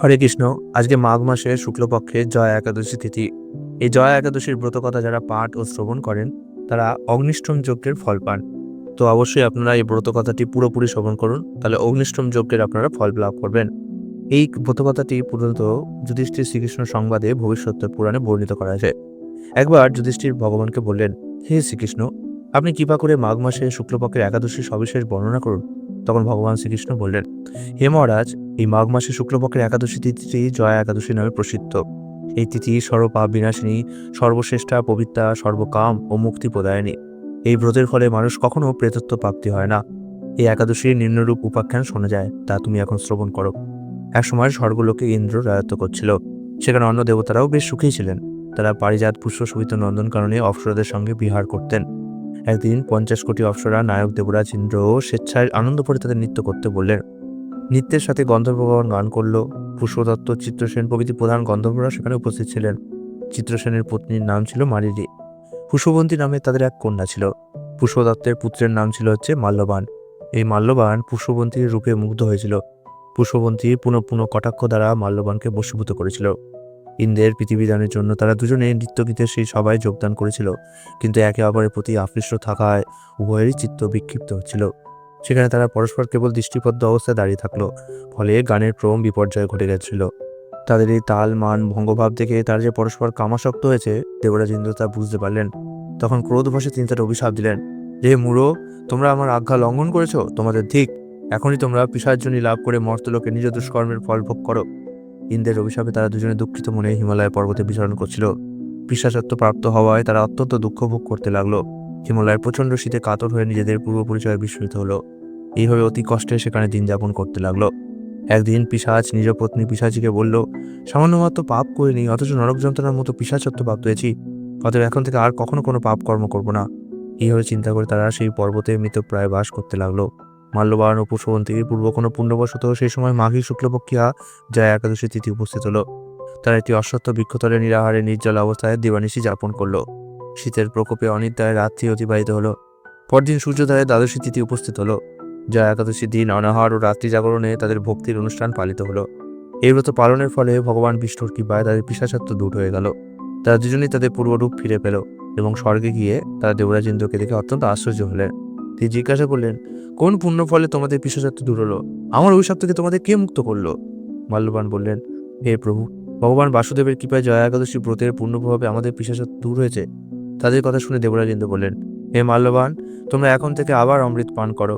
হরে কৃষ্ণ। আজকে মাঘ মাসের শুক্লপক্ষের জয়া একাদশী তিথি। এই জয়া একাদশীর ব্রতকথা যারা পাঠ ও শ্রবণ করেন তারা অগ্নিষ্টম যজ্ঞের ফল পান। তো অবশ্যই আপনারা এই ব্রতকথাটি পুরোপুরি শ্রবণ করুন, তাহলে অগ্নিষ্টম যজ্ঞের আপনারা ফল লাভ করবেন। এই ব্রতকথাটি প্রধানত যুধিষ্ঠির শ্রীকৃষ্ণ সংবাদে ভবিষ্যতের পুরাণে বর্ণিত করা যায়। একবার যুধিষ্ঠির ভগবানকে বললেন, হে শ্রীকৃষ্ণ, আপনি কৃপা করে মাঘ মাসে শুক্লপক্ষের একাদশীর সবিশেষ বর্ণনা করুন। তখন ভগবান শ্রীকৃষ্ণ বললেন, হে মহারাজ, এই মাঘ মাসে শুক্লপক্ষের একাদশী তিথিটি জয়া একাদশী নামে প্রসিদ্ধ। এই তিথি সর্বপাপ বিনাশিনী, সর্বশ্রেষ্ঠা, পবিত্রা, সর্বকাম ও মুক্তি প্রদায়িনী। এই ব্রতের ফলে মানুষ কখনো প্রেতত্ব প্রাপ্তি হয় না। এই একাদশীর নিম্নরূপ উপাখ্যান শোনা যায়, তা তুমি এখন শ্রবণ করো। একসময় স্বর্গলোকে ইন্দ্র রাজত্ব করছিল। সেখানে অন্য দেবতারাও বেশ সুখী ছিলেন। তারা পারিজাত পুষ্প শোভিত নন্দনকাননে অপ্সরাদের সঙ্গে বিহার করতেন। একদিন 50 কোটি অপ্সরা নায়ক দেবরাজ ইন্দ্র স্বেচ্ছায় আনন্দ করে তাদের নৃত্য করতে বললেন। নৃত্যের সাথে গন্ধর্বগণ গান করল। পুষ্পদত্ত, চিত্রসেন প্রভৃতি প্রধান গন্ধর্বরা সেখানে উপস্থিত ছিলেন। চিত্রসেনের পত্নীর নাম ছিল মালিনী। পুষ্পবন্তী নামে তাদের এক কন্যা ছিল। পুষ্পদত্তের পুত্রের নাম ছিল মাল্যবান। এই মাল্যবান পুষ্পবন্তীর রূপে মুগ্ধ হয়েছিল। পুষ্পবন্তী পুনঃ পুনঃ কটাক্ষ দ্বারা মাল্যবানকে বশীভূত করেছিল। ইন্দ্রের পৃথিবীদানের জন্য তারা দুজনে নৃত্যগীতের সেই সভায় যোগদান করেছিল, কিন্তু একে অপরের প্রতি আকৃষ্ট থাকায় উভয়েরই চিত্ত বিক্ষিপ্ত হচ্ছিল। সেখানে তারা পরস্পর কেবল দৃষ্টিবদ্ধ অবস্থায় দাঁড়িয়ে থাকলো। ফলে গানের ক্রম বিপর্যয় ঘটে গেছিল। তাদের এই তাল মান ভঙ্গভাব দেখে তারা যে পরস্পর কামাসক্ত হয়েছে, দেবরাজ ইন্দ্র তা বুঝতে পারলেন। তখন ক্রোধবশে তিনি তার অভিশাপ দিলেন, হে মূঢ়, তোমরা আমার আজ্ঞা লঙ্ঘন করেছ, তোমাদের ধিক। এখনই তোমরা পিশাচজনী লাভ করে মর্তলোকে নিজ দুষ্কর্মের ফল ভোগ করো। ইন্দ্রের অভিশাপে তারা দুজনে দুঃখিত মনে হিমালয় পর্বতে বিচরণ করছিল। পিশাচত্ব প্রাপ্ত হওয়ায় তারা অত্যন্ত দুঃখ ভোগ করতে লাগলো। হিমালয়ের প্রচণ্ড শীতে কাতর হয়ে নিজেদের পূর্ব পরিচয়ে বিস্মৃত হলো। এইভাবে অতি কষ্টে সেখানে দিন যাপন করতে লাগলো। একদিন পিশাচ নিজ পত্নী পিশাচিকে বলল, সামান্য মাত্র পাপ করিনি, অথচ নরক যন্ত্রণার মতো পিশাচত্ব প্রাপ্ত হয়েছি। অতএব এখন থেকে আর কখনো কোনো পাপ কর্ম করবো না। এইভাবে চিন্তা করে তারা সেই পর্বতে মৃতপ্রায় বাস করতে লাগলো। মাল্যবান ও পুষ্পবন্তীর পূর্ব কোনো পুণ্যবশত সেই সময় মাঘী শুক্লপক্ষিয়া জয়া একাদশী তিথি উপস্থিত হলো। তারা একটি অশ্বত্থ বৃক্ষতলে নিরাহারে নির্জল অবস্থায় দিবানিশি যাপন করলো। শীতের প্রকোপে অনিদ্রায় রাত্রি অতিবাহিত হলো। পরদিন সূর্যোদয়ে দ্বাদশী তিথি উপস্থিত হলো। জয়া একাদশী দিন অনাহার ও রাত্রি জাগরণে তাদের ভক্তির অনুষ্ঠান পালিত হলো। এই ব্রত পালনের ফলে ভগবান বিষ্ণুর কৃপায় তাদের পিশাচত্ব দূর হয়ে গেল। তারা দুজনেই তাদের পূর্বরূপ ফিরে পেল এবং স্বর্গে গিয়ে তারা দেবরাজ ইন্দ্রকে দেখে অত্যন্ত আশ্চর্য হলেন। তিনি জিজ্ঞাসা করলেন, কোন পুণ্য ফলে তোমাদের পিশাচত্ব দূর হলো? আমার অভিশাপ থেকে তোমাদের কে মুক্ত করলো? মাল্যবান বললেন, হে প্রভু, ভগবান বাসুদেবের কৃপায় জয়া একাদশী ব্রতের পূর্ণ প্রভাবে আমাদের পিশাচত্ব দূর হয়েছে। তাদের কথা শুনে দেবরাজ ইন্দ্র বললেন, হে মাল্যবান, তোমরা এখন থেকে আবার অমৃত পান করো।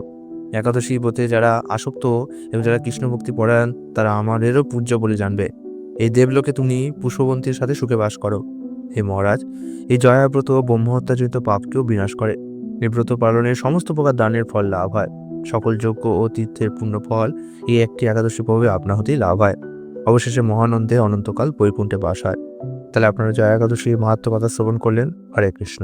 একাদশী ব্রতে যারা আসক্ত এবং যারা কৃষ্ণ ভক্তি পরায়ণ তারা আমাদেরও পূজ্য বলে জানবে। এই দেবলোকে তুমি পুষ্পবন্তীর সাথে সুখে বাস করো। হে মহারাজ, এই জয়াব্রত ব্রহ্মহত্যাজনিত পাপকেও বিনাশ করে। এই ব্রত পালনে সমস্ত প্রকার দানের ফল লাভ হয়। সকল যজ্ঞ ও তীর্থের পূর্ণ ফল এই একটি একাদশী প্রভাবে আপনা হতেই লাভ হয়। অবশেষে মহানন্দে অনন্তকাল বৈকুণ্ঠে বাস হয়। তাহলে আপনারা জয়া একাদশীর মাহাত্ম্য কথা শ্রবণ করলেন। হরে কৃষ্ণ।